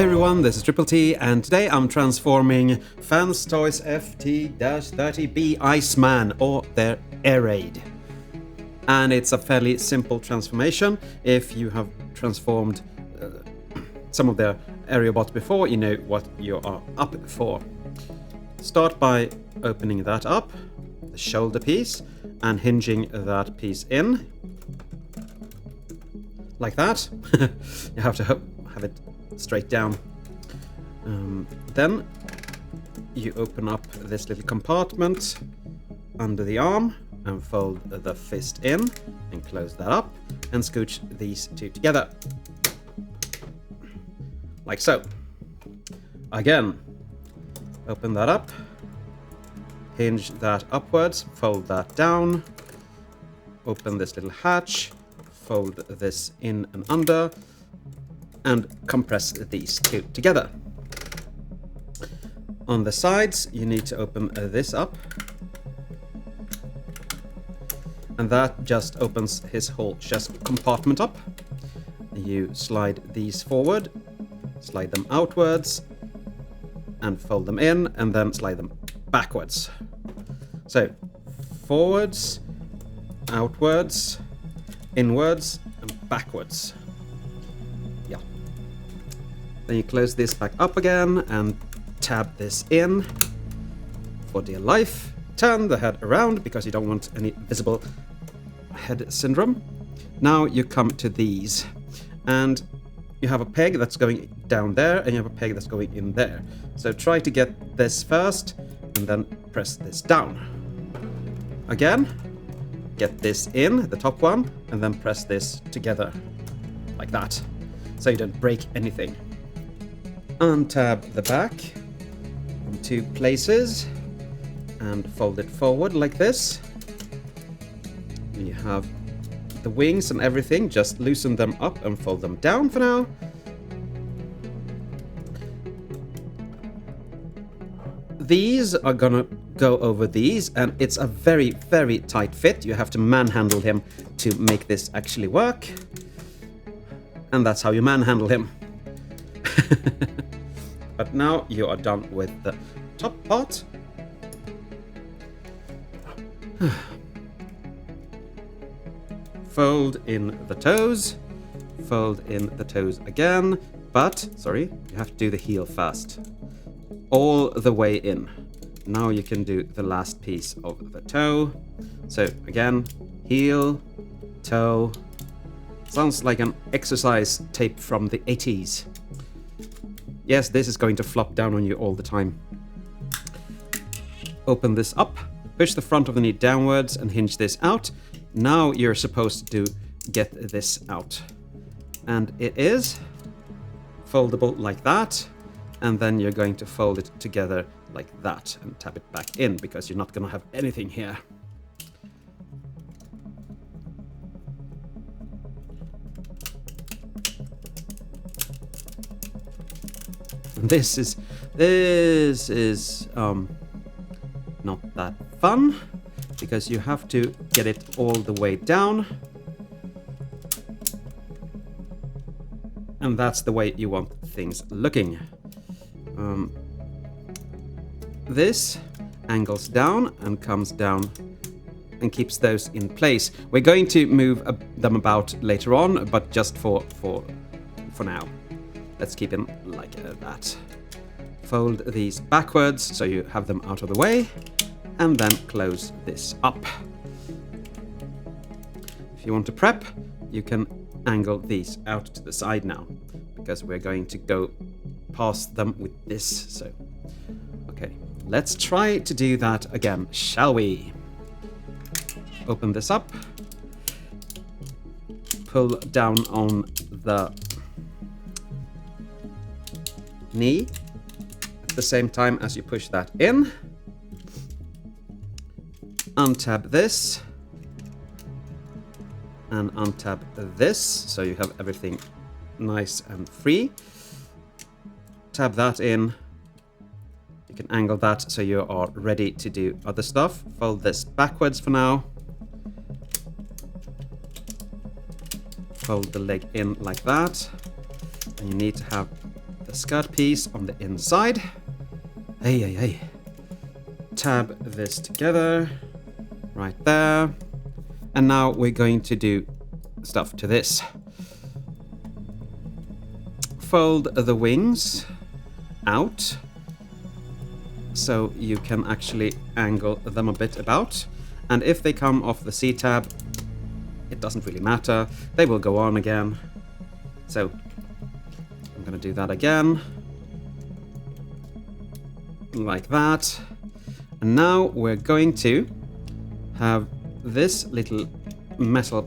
Hi everyone, this is Triple T, and today I'm transforming Fans Toys FT-30B Iceman, or their air raid. And it's a fairly simple transformation. If you have transformed some of their aerobots before, you know what you are up for. Start by opening that up, the shoulder piece, and hinging that piece in. Like that. You have to have it straight down. Then you open up this little compartment under the arm and fold the fist in and close that up and scooch these two together. Like so. Again, open that up, hinge that upwards, fold that down, open this little hatch, fold this in and under, and compress these two together. On the sides, you need to open this up, and that just opens his whole chest compartment up. You slide these forward, slide them outwards, and fold them in, and then slide them backwards. So, forwards, outwards, inwards, and backwards. Yeah. Then you close this back up again and tab this in for dear life. Turn the head around because you don't want any visible head syndrome. Now you come to these, and you have a peg that's going down there, and you have a peg that's going in there. So try to get this first, and then press this down. Again, get this in, the top one, and then press this together, like that, so you don't break anything. Untab the back from two places, and fold it forward like this. You have the wings and everything, just loosen them up and fold them down for now. These are gonna go over these, and it's a very, very tight fit. You have to manhandle him to make this actually work. And that's how you manhandle him. But now you are done with the top part. Fold in the toes, fold in the toes again, but, sorry, you have to do the heel first. All the way in. Now you can do the last piece of the toe. So again, heel, toe. Sounds like an exercise tape from the 80s. Yes, this is going to flop down on you all the time. Open this up, push the front of the knee downwards and hinge this out. Now you're supposed to get this out. And it is foldable like that. And then you're going to fold it together like that and tap it back in, because you're not going to have anything here. And this is not that fun, because you have to get it all the way down. And that's the way you want things looking. This angles down and comes down and keeps those in place. We're going to move them about later on, but just for now, let's keep them like that. Fold these backwards so you have them out of the way, and then close this up. If you want to prep, you can angle these out to the side now, because we're going to go past them with this. So, okay, let's try to do that again, shall we? Open this up, pull down on the knee at the same time as you push that in. Untab this and untab this, so you have everything nice and free. Tab that in. You can angle that so you are ready to do other stuff. Fold this backwards for now. Fold the leg in like that. And you need to have the skirt piece on the inside. Hey. Tab this together, right there. And now we're going to do stuff to this. Fold the wings out so you can actually angle them a bit about. And if they come off the C tab, it doesn't really matter. They will go on again. So I'm going to do that again. Like that. And now we're going to have this little metal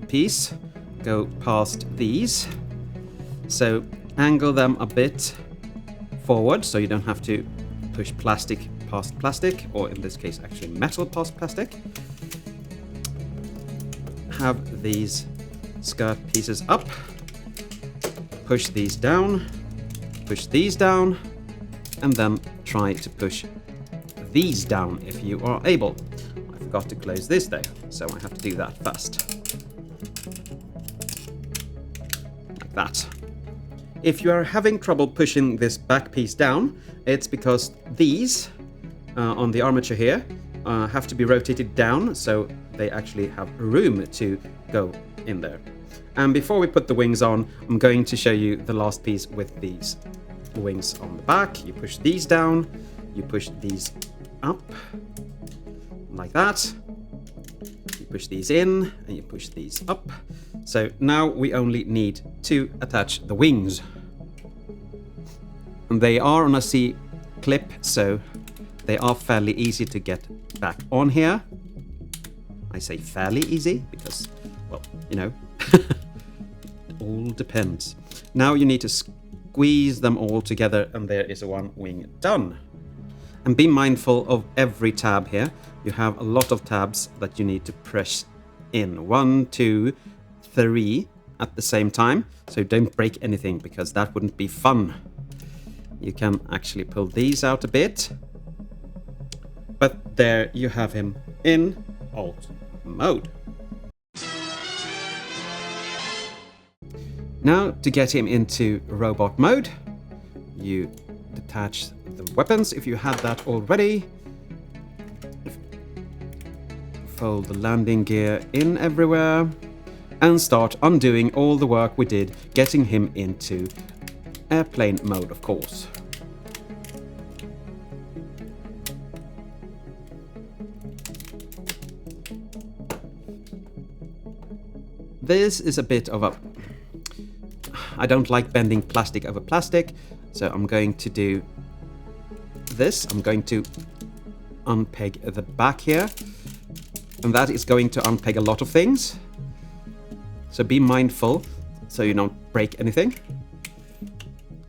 piece go past these. So angle them a bit forward so you don't have to push plastic past plastic, or in this case actually metal past plastic. Have these skirt pieces up. Push these down. Push these down. And then try to push these down if you are able. I forgot to close this though, so I have to do that first. Like that. If you are having trouble pushing this back piece down, it's because these on the armature here have to be rotated down so they actually have room to go in there. And before we put the wings on, I'm going to show you the last piece with these wings on the back. You push these down, you push these up, like that. You push these in, and you push these up. So now we only need to attach the wings. And they are on a C clip, so they are fairly easy to get back on here. I say fairly easy because, well, you know, it all depends. Now you need to squeeze them all together, and there is one wing done. And be mindful of every tab here. You have a lot of tabs that you need to press in. 1, 2, 3 at the same time. So don't break anything, because that wouldn't be fun. You can actually pull these out a bit. But there you have him in alt mode. Now to get him into robot mode, you detach the weapons if you had that already. Fold the landing gear in everywhere and start undoing all the work we did getting him into airplane mode, of course. This is a bit of a... I don't like bending plastic over plastic, so I'm going to do this. I'm going to unpeg the back here, and that is going to unpeg a lot of things. So be mindful so you don't break anything.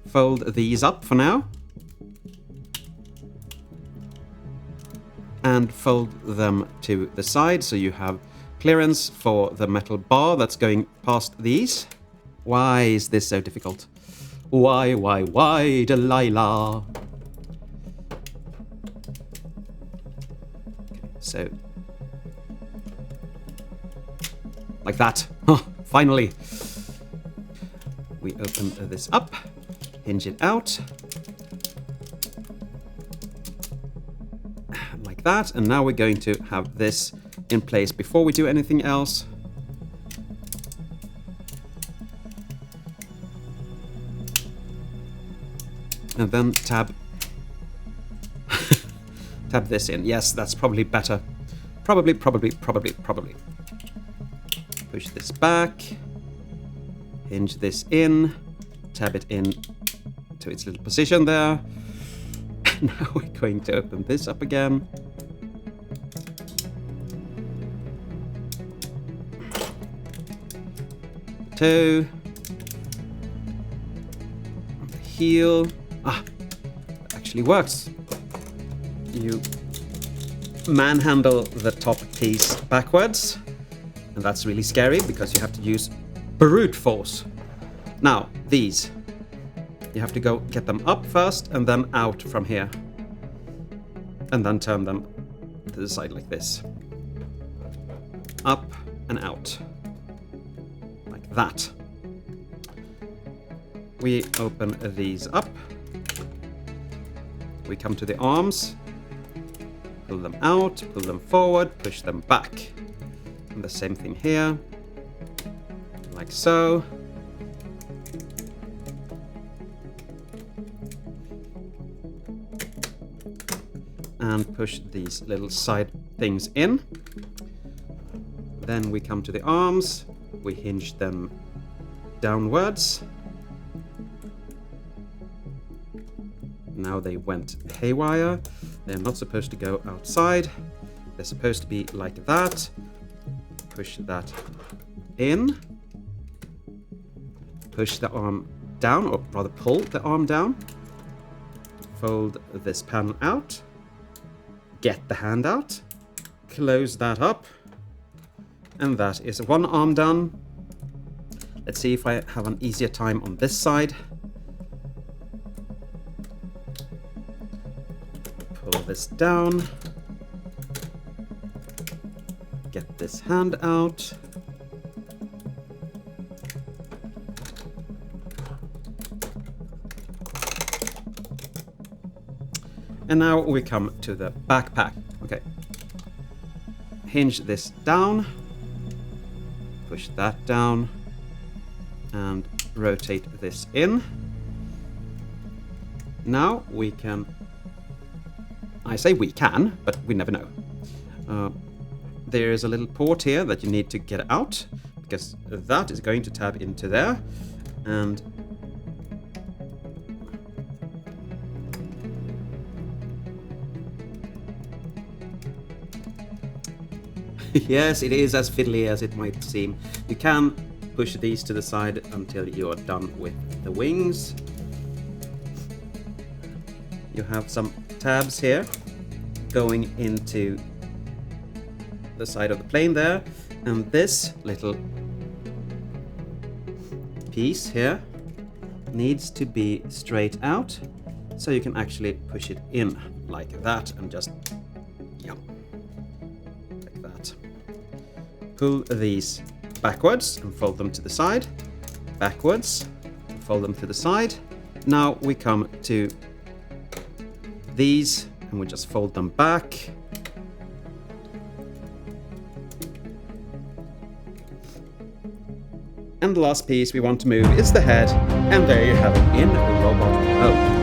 Fold these up for now. And fold them to the side so you have clearance for the metal bar that's going past these. Why is this so difficult? Why, Delilah? So, like that. Oh, finally. We open this up, hinge it out. Like that. And now we're going to have this in place before we do anything else. And then tab this in. Yes, that's probably better. Probably. Push this back. Hinge this in. Tab it in to its little position there. Now we're going to open this up again. Toe. The heel. Ah, that actually works. You manhandle the top piece backwards, and that's really scary because you have to use brute force. Now, these. You have to go get them up first and then out from here. And then turn them to the side like this. Up and out. Like that. we open these up. We come to the arms, pull them out, pull them forward, push them back. And the same thing here, like so. And push these little side things in. Then we come to the arms, we hinge them downwards. Now they went haywire. They're not supposed to go outside. They're supposed to be like that. Push that in. Push the arm down, or rather pull the arm down. Fold this panel out. Get the hand out. Close that up. And that is one arm done. Let's see if I have an easier time on this side. Pull this down. Get this hand out. And now we come to the backpack. Okay. Hinge this down. Push that down. And rotate this in. Now we can... I say we can, but we never know. There is a little port here that you need to get out, because that is going to tab into there. And yes, it is as fiddly as it might seem. You can push these to the side until you are done with the wings. You have some tabs here going into the side of the plane there, and this little piece here needs to be straight out, so you can actually push it in like that and just, yeah, like that. Pull these backwards and fold them to the side, backwards, and fold them to the side. Now we come to these and we just fold them back. And the last piece we want to move is the head, and there you have it in robot mode.